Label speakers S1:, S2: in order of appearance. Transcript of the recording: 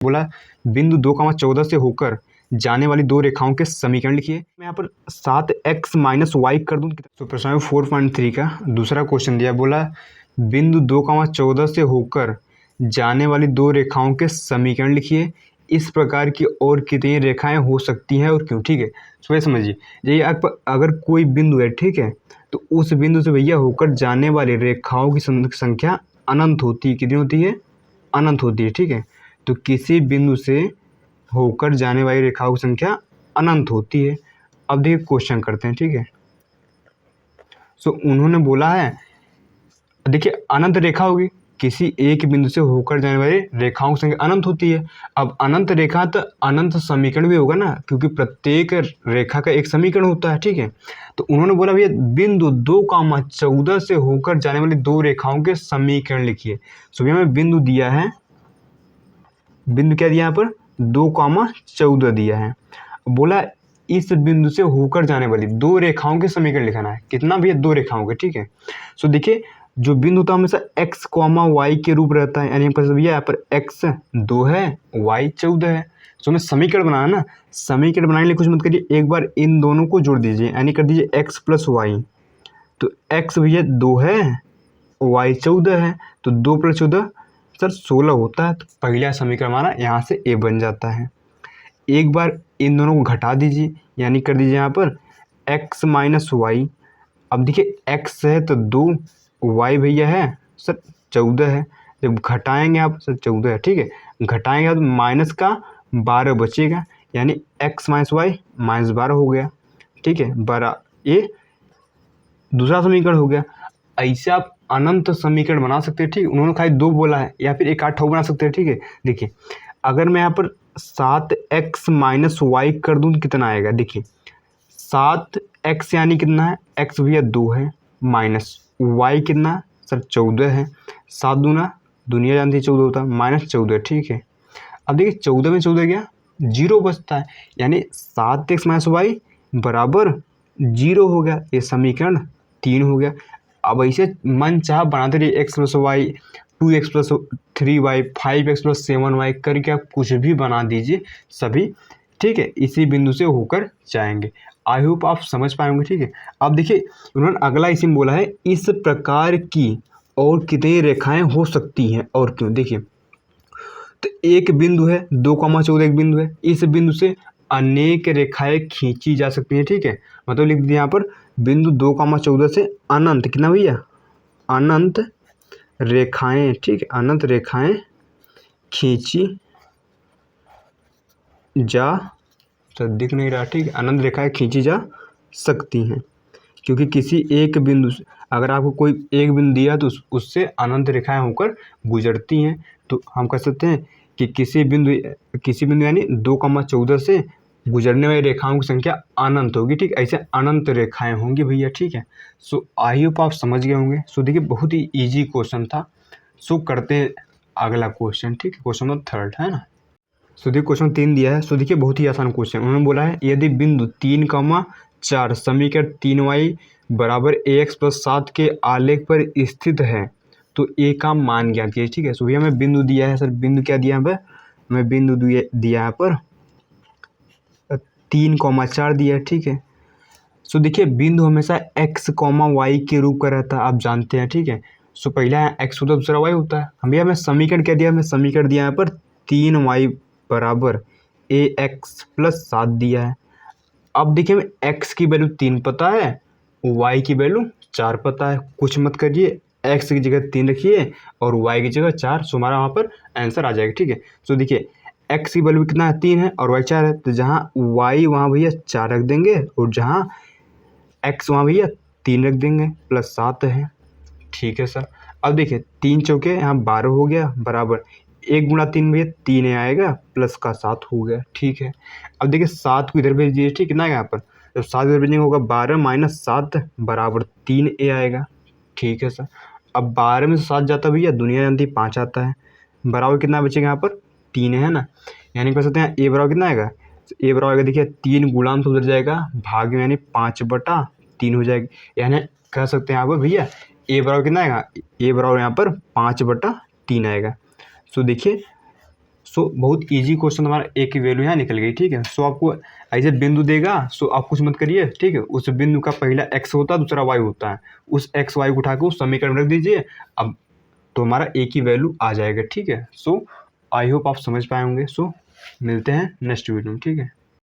S1: बोला बिंदु 2,14 से होकर जाने वाली दो रेखाओं के समीकरण लिखिए। मैं यहाँ पर 7x माइनस वाई कर दूँ। तो प्रश्न नंबर 4.3 का दूसरा क्वेश्चन दिया, बोला बिंदु 2,14 से होकर जाने वाली दो रेखाओं के समीकरण लिखिए। इस प्रकार की और कितनी रेखाएं हो सकती हैं और क्यों। ठीक है, तो ये समझिए, ये अगर कोई बिंदु है, ठीक है, तो उस बिंदु से भैया होकर जाने वाली रेखाओं की संख्या अनंत होती है। कितनी होती है? अनंत होती है। ठीक है, तो किसी बिंदु से होकर जाने वाली रेखाओं की संख्या अनंत होती है। अब देखिए क्वेश्चन करते हैं। ठीक है, सो उन्होंने बोला है, देखिए अनंत रेखा होगी, किसी एक बिंदु से होकर जाने वाली रेखाओं की संख्या अनंत होती है। अब अनंत रेखा तो अनंत समीकरण भी होगा ना, क्योंकि प्रत्येक रेखा का एक समीकरण होता है। ठीक है, तो उन्होंने बोला भैया बिंदु 2,14 से होकर जाने वाली दो रेखाओं के समीकरण लिखिए। सो भैया मैं बिंदु दिया है, बिंदु क्या दिया यहाँ पर? 2,14 दिया है। बोला इस बिंदु से होकर जाने वाली दो रेखाओं के समीकरण लिखना है। कितना भैया? दो रेखाओं के। ठीक है, सो देखिए जो बिंदु होता है हमेशा x, y के रूप रहता है, यानी हम कह सकते भैया यहाँ पर x 2 है, y 14 है। सो हमें समीकरण बनाना ना, समीकरण बनाने के लिए कुछ मत करिए, एक बार इन दोनों को जोड़ दीजिए, यानी कर दीजिए x प्लस वाई। तो x भैया 2 है, y 14 है, तो 2 प्लस 14 सर 16 होता है। तो पहला समीकरण हमारा यहाँ से a बन जाता है। एक बार इन दोनों को घटा दीजिए, यानी कर दीजिए यहाँ पर x माइनस वाई। अब देखिए x है तो 2, y भैया है सर 14 है, जब घटाएंगे आप सर 14 है। ठीक है, घटाएंगे तो माइनस का 12 बचेगा, यानी x माइनस वाई माइनस 12 हो गया। ठीक है, 12, ये दूसरा समीकरण हो गया। ऐसे आप अनंत समीकरण बना सकते हैं। ठीक, उन्होंने खाली 2 बोला है, या फिर एक 8 बना सकते हैं। ठीक है, देखिए अगर मैं यहाँ पर 7x माइनस वाई कर दूँ तो कितना आएगा? देखिए 7x यानी कितना है? x भैया 2 है, माइनस y कितना सर 14 है, 7 दूना दुनिया जानती है 14 होता है, माइनस 14। ठीक है, अब देखिए 14 में 14 गया, 0 बचता है, यानी 7x माइनस वाई बराबर 0 हो गया। ये समीकरण 3 हो गया। अब ऐसे मन चाह बनाते रहिए, x plus y, 2x plus 3y, 5x plus 7y करके आप कुछ भी बना दीजिए सभी। ठीक है, इसी बिंदु से होकर जाएंगे। आई होप आप समझ पाएंगे। ठीक है, अब देखिए उन्होंने अगला इसी में बोला है, इस प्रकार की और कितनी रेखाएं हो सकती हैं और क्यों। देखिए तो एक बिंदु है, 2,14 एक बिंदु है, इस बिंदु से अनेक रेखाएं खींची जा सकती हैं। ठीक है, मतलब लिख दिया यहाँ पर बिंदु 2,14 से अनंत, कितना भैया? अनंत रेखाएं। ठीक है, अनंत रेखाएं खींची जा, तो दिख नहीं रहा। ठीक है, अनंत रेखाएं खींची जा सकती हैं, क्योंकि किसी एक बिंदु से, अगर आपको कोई एक बिंदु दिया तो उससे अनंत रेखाएं होकर गुजरती हैं। तो हम कह सकते हैं कि किसी बिंदु यानी 2,14 से गुजरने वाली रेखाओं की संख्या अनंत होगी। ठीक, ऐसे अनंत रेखाएं होंगी भैया। ठीक है, सो आई होप आप समझ गए होंगे। सो देखिए बहुत ही ईजी क्वेश्चन था। सो करते हैं अगला क्वेश्चन। ठीक है, क्वेश्चन नंबर 3 है ना। सो देखिए क्वेश्चन 3 दिया है। सो देखिए बहुत ही आसान क्वेश्चन, उन्होंने बोला है यदि बिंदु 3,4 समीकरण 3y बराबर ax प्लस 7 के आलेख पर स्थित है तो a का मान ज्ञात कीजिए। ठीक है, सो भैया मैं बिंदु दिया है, सर बिंदु क्या दिया है? मैं बिंदु दिया है पर 3,4 दिया है। ठीक है, सो देखिए बिंदु हमेशा x, y के रूप का रहता है, आप जानते हैं। ठीक है, सो पहला x होता है, दूसरा y होता है। हम भैया मैं समीकरण क्या दिया? मैं समीकरण दिया है पर 3y बराबर ax प्लस 7 दिया है। अब देखिए मैं x की वैल्यू 3 पता है, y की वैल्यू 4 पता है। कुछ मत करिए, x की जगह 3 रखिए और y की जगह 4, सो हमारा वहाँ पर आंसर आ जाएगा। ठीक है, सो देखिए x की वैल्यू कितना है? 3 है और y 4 है, तो जहाँ y वहाँ भैया 4 रख देंगे और जहाँ x वहाँ भैया 3 रख देंगे, प्लस 7 है। ठीक है सर, अब देखिए 3 चौके यहाँ 12 हो गया, बराबर 1 गुणा 3 भैया 3 आएगा, प्लस का 7 हो गया। ठीक है, अब देखिए 7 को इधर भेज दीजिए। ठीक, कितना आएगा यहाँ पर? जब 7 इधर भेजेंगे होगा 12 माइनस 7 बराबर 3a आएगा। ठीक है सर, अब 12 में से 7 जाता है भैया, दुनिया जानती 5 आता है, बराबर कितना बचेगा यहाँ पर? 3 है ना, यानी कह सकते हैं ए बराबर कितना आएगा? ए बराबर आएगा, देखिए 3 गुणांश उधर जाएगा, भाग में यानी 5/3 हो जाएगी, यानी कह सकते हैं यहाँ पर भैया ए बराबर कितना आएगा? ए बराबर यहाँ पर 5/3 आएगा। सो देखिए सो बहुत इजी क्वेश्चन, हमारा ए की वैल्यू यहाँ निकल गई, ठीक है। सो आपको ऐसे बिंदु देगा, सो आप कुछ मत करिए, ठीक है। उस बिंदु का पहला एक्स होता है, दूसरा वाई होता है, उस एक्स वाई को उठा के उस समीकरण में रख दीजिए, अब तो हमारा ए की वैल्यू आ जाएगा, ठीक है। सो आई होप आप समझ पाए होंगे। सो मिलते हैं नेक्स्ट वीडियो में, ठीक है।